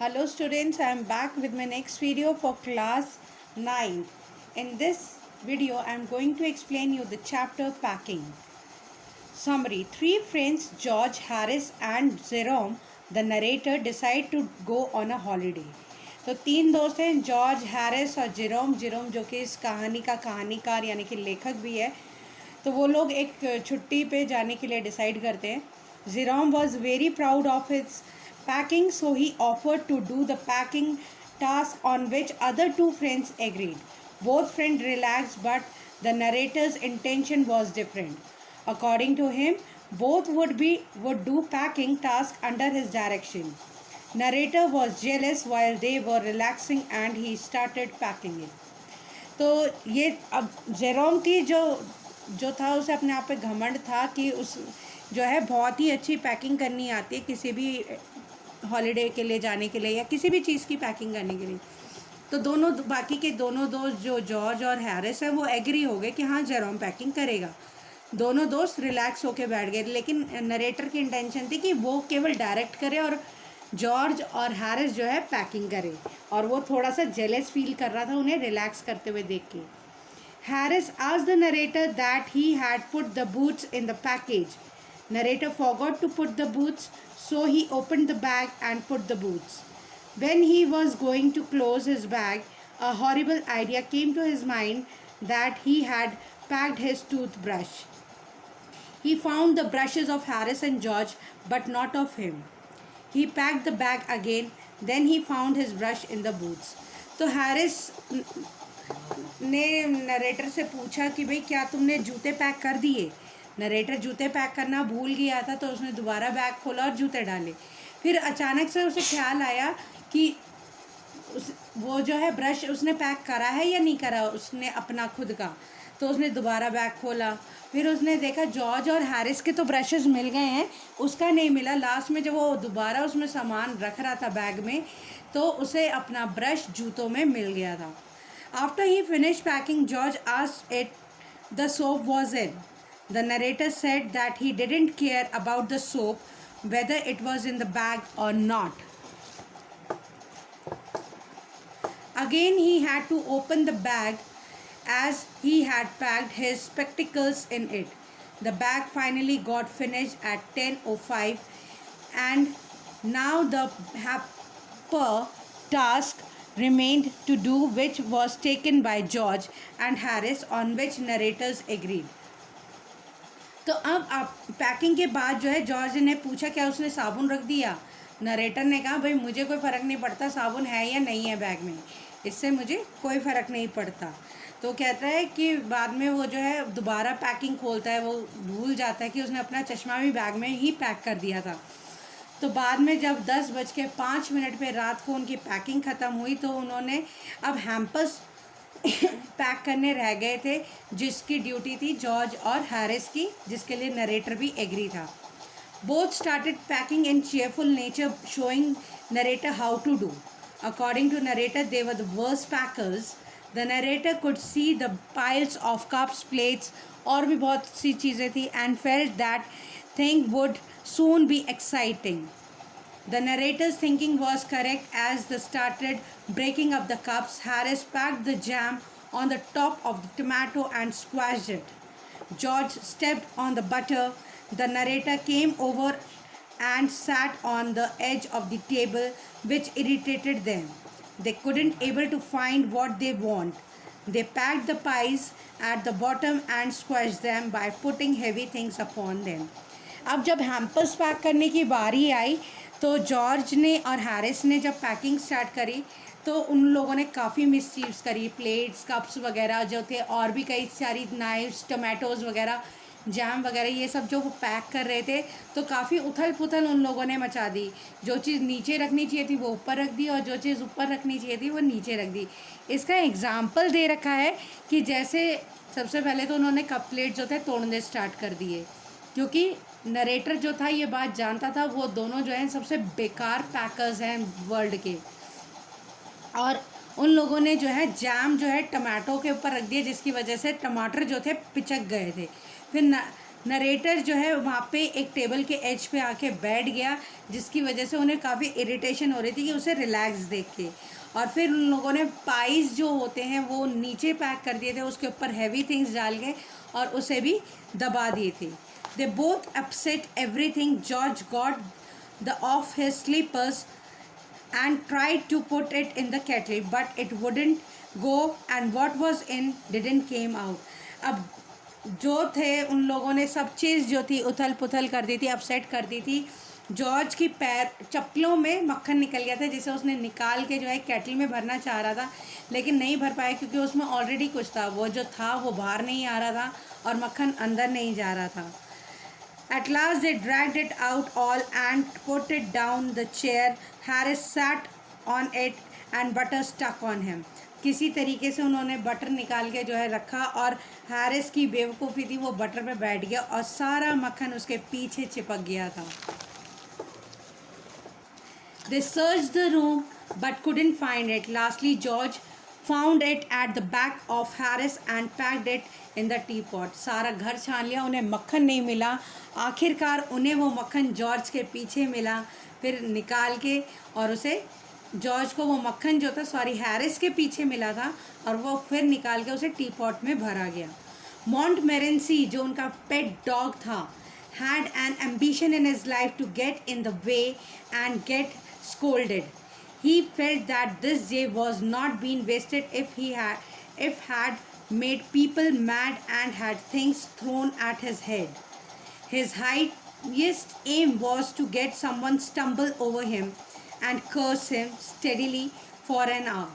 Hello students, I am back with my next video for class 9. In this video, I am going to explain you the chapter packing. Summary. Three friends, George, Harris and Jerome, the narrator, decide to go on a holiday. तो तीन दोस्त हैं, George, Harris और Jerome जो कि इस कहानी का कहानीकार यानी कि लेखक भी है. तो वो लोग एक छुट्टी पे जाने के लिए डिसाइड करते हैं. Jerome was very proud of his packing, so he offered to do the packing task, on which other two friends agreed. Both friends relaxed, but the narrator's intention was different. According to him, both would do packing task under his direction. Narrator was jealous while they were relaxing and he started packing it. तो ये अब Jerome की जो था उसे अपने आप पे घमंड था कि उस जो है बहुत ही अच्छी पैकिंग करनी आती है किसी भी हॉलीडे के लिए जाने के लिए या किसी भी चीज़ की पैकिंग करने के लिए. तो बाकी के दोनों दोस्त जो जॉर्ज और हैरिस हैं वो एग्री हो गए कि हाँ जेरोम पैकिंग करेगा. दोनों दोस्त रिलैक्स होके बैठ गए, लेकिन नरेटर की इंटेंशन थी कि वो केवल डायरेक्ट करे और जॉर्ज और हैरिस जो है पैकिंग करे, और वो थोड़ा सा जेलस फील कर रहा था उन्हें रिलैक्स करते हुए देख के. Harris asked the narrator that he had put the boots in the package. Narrator forgot to put the boots, so he opened the bag and put the boots. When he was going to close his bag, a horrible idea came to his mind that he had packed his toothbrush. He found the brushes of Harris and George, but not of him. He packed the bag again, then he found his brush in the boots. तो Harris ने narrator से पूछा कि भाई क्या तुमने जूते pack कर दिए. नरेटर जूते पैक करना भूल गया था, तो उसने दोबारा बैग खोला और जूते डाले. फिर अचानक से उसे ख्याल आया कि वो जो है ब्रश उसने पैक करा है या नहीं करा उसने अपना खुद का. तो उसने दोबारा बैग खोला, फिर उसने देखा जॉर्ज और हैरिस के तो ब्रशेस मिल गए हैं, उसका नहीं मिला. लास्ट में जब वो दोबारा उसमें सामान रख रहा था बैग में, तो उसे अपना ब्रश जूतों में मिल गया था. After he finish packing, George asked it the soap was in. The narrator said that he didn't care about the soap, whether it was in the bag or not. Again, he had to open the bag as he had packed his spectacles in it. The bag finally got finished at 10:05, and now the hamper task remained to do, which was taken by George and Harris, on which narrators agreed. तो अब आप packing के बाद जो है George ने पूछा क्या उसने साबुन रख दिया. नरेटर ने कहा भाई मुझे कोई फ़र्क नहीं पड़ता साबुन है या नहीं है बैग में, इससे मुझे कोई फ़र्क नहीं पड़ता. तो कहता है कि बाद में वो जो है दोबारा पैकिंग खोलता है, वो भूल जाता है कि उसने अपना चश्मा भी बैग में ही पैक कर दिया था. तो बाद में जब 10:05 पे रात को उनकी पैकिंग ख़त्म हुई, तो उन्होंने अब हैम्पर्स पैक करने रह गए थे, जिसकी ड्यूटी थी जॉर्ज और हैरिस की, जिसके लिए नरेटर भी एग्री था. Both started packing in cheerful nature, showing narrator how to do. According to narrator they were the worst packers. The narrator could see the piles of cups, plates और भी बहुत सी चीज़ें थी, and felt that thing would soon be exciting. The narrator's thinking was correct as they started breaking up the cups. Harris packed the jam on the top of the tomato and squashed it. George stepped on the butter. The narrator came over and sat on the edge of the table, which irritated them. They couldn't able to find what they want. They packed the pies at the bottom and squashed them by putting heavy things upon them. अब जब hampers pack करने की बारी आई, तो George ने और Harris ने जब पैकिंग स्टार्ट करी, तो उन लोगों ने काफ़ी मिसचीव्स करी. प्लेट्स, कप्स वगैरह जो थे, और भी कई सारी नाइफ्स, टमाटोज़ वगैरह, जैम वगैरह, ये सब जो वो पैक कर रहे थे, तो काफ़ी उथल पुथल उन लोगों ने मचा दी. जो चीज़ नीचे रखनी चाहिए थी वो ऊपर रख दी, और जो चीज़ ऊपर रखनी चाहिए थी वो नीचे रख दी. इसका एग्ज़ाम्पल दे रखा है कि जैसे सबसे पहले तो उन्होंने कप प्लेट जो थे तोड़ने स्टार्ट कर दिए, क्योंकि नरेटर जो था ये बात जानता था वो दोनों जो हैं सबसे बेकार पैकर्स हैं वर्ल्ड के. और उन लोगों ने जो है जैम जो है टमाटो के ऊपर रख दिया, जिसकी वजह से टमाटर जो थे पिचक गए थे. फिर नरेटर जो है वहाँ पे एक टेबल के एज पे आके बैठ गया, जिसकी वजह से उन्हें काफ़ी इरिटेशन हो रही थी कि उसे रिलैक्स देख के। और फिर उन लोगों ने पाइस जो होते हैं वो नीचे पैक कर दिए थे, उसके ऊपर हैवी थिंग्स डाल के और उसे भी दबा दिए थे। They both upset everything. George got the of his slippers and tried to put it in the kettle, but it wouldn't go, and what was in didn't came out. अब जो थे उन लोगों ने सब चीज़ जो थी उथल पुथल कर दी थी, अपसेट कर दी थी। जॉर्ज की पैर चप्पलों में मक्खन निकल गया था, जिसे उसने निकाल के जो है केटल में भरना चाह रहा था, लेकिन नहीं भर पाया क्योंकि उसमें ऑलरेडी कुछ था। वो जो था वो बाहर नहीं आ रहा था और मक्खन अंदर नहीं जा रहा था। At last they dragged it out all and put it down the chair. Harris sat on it and butter stuck on him. किसी तरीके से उन्होंने बटर निकाल के जो है रखा और हैरिस की बेवकूफ़ी थी, वो बटर पे बैठ गया और सारा मक्खन उसके पीछे चिपक गया था। They searched the room but couldn't find it. Lastly, George found it at the back of Harris and packed it in the teapot. सारा घर छान लिया, उन्हें मक्खन नहीं मिला। आखिरकार उन्हें वो मक्खन जॉर्ज के पीछे मिला, फिर निकाल के और उसे जॉर्ज को वो मक्खन जो था हैरिस के पीछे मिला था और वो फिर निकाल के उसे टीपॉट में भरा गया। मॉन्टमोरेंसी जो उनका पेट डॉग था had an ambition in his life to get in the way and get scolded. He felt that this day was not being wasted if had made people mad and had things thrown at his head. His highest aim was to get someone stumble over him and curse him steadily for an hour.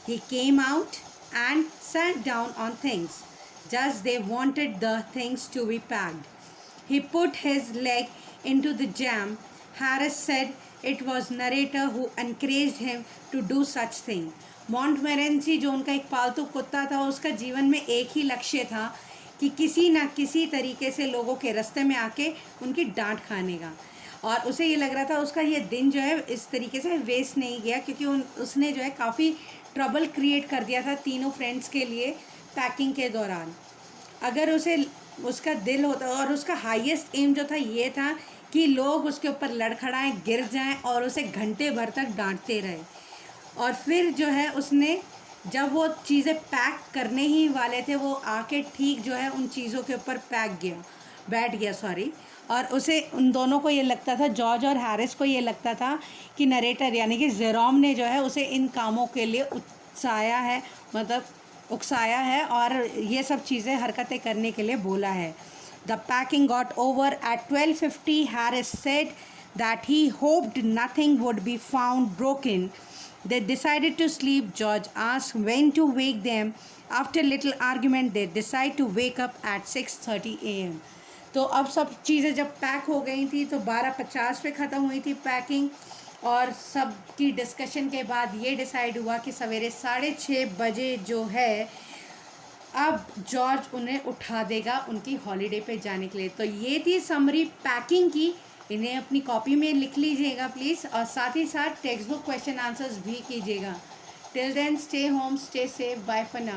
He came out and sat down on things, just they wanted the things to be packed. He put his leg into the jam. Harris said it was narrator who encouraged him to do such thing. मॉन्टमोरेंसी जो उनका एक पालतू कुत्ता था, उसका जीवन में एक ही लक्ष्य था कि किसी ना किसी तरीके से लोगों के रास्ते में आके उनकी डांट खाने का। और उसे ये लग रहा था उसका ये दिन जो है इस तरीके से वेस्ट नहीं गया, क्योंकि उसने जो है काफ़ी ट्रबल क्रिएट कर दिया था तीनों फ्रेंड्स के लिए पैकिंग के दौरान। अगर उसे उसका दिल होता और उसका हाईएस्ट एम जो था ये था कि लोग उसके ऊपर लड़खड़ाएं, गिर जाएं और उसे घंटे भर तक डांटते रहे। और फिर जो है उसने जब वो चीज़ें पैक करने ही वाले थे, वो आके ठीक जो है उन चीज़ों के ऊपर बैठ गया और उसे उन दोनों को ये लगता था, जॉर्ज और हैरिस को ये लगता था कि नरेटर यानी कि जेरोम ने जो है उसे इन कामों के लिए उकसाया है और ये सब चीज़ें हरकतें करने के लिए बोला है। The packing got over at 12:50. Harris said that he hoped nothing would be found broken. They decided to sleep. George asked when to wake them. After little argument, they decide to wake up at 6:30 a.m. तो अब सब चीज़ें जब pack हो गई थी तो 12:50 पे ख़त्म हुई थी पैकिंग, और सब की डिस्कशन के बाद ये डिसाइड हुआ कि सवेरे 6:30 बजे जो है अब जॉर्ज उन्हें उठा देगा उनकी हॉलीडे पे जाने के लिए। तो ये थी समरी पैकिंग की। इन्हें अपनी कॉपी में लिख लीजिएगा प्लीज़, और साथ ही साथ टेक्स्ट बुक क्वेश्चन आंसर्स भी कीजिएगा। Till then stay home, stay safe, bye for now.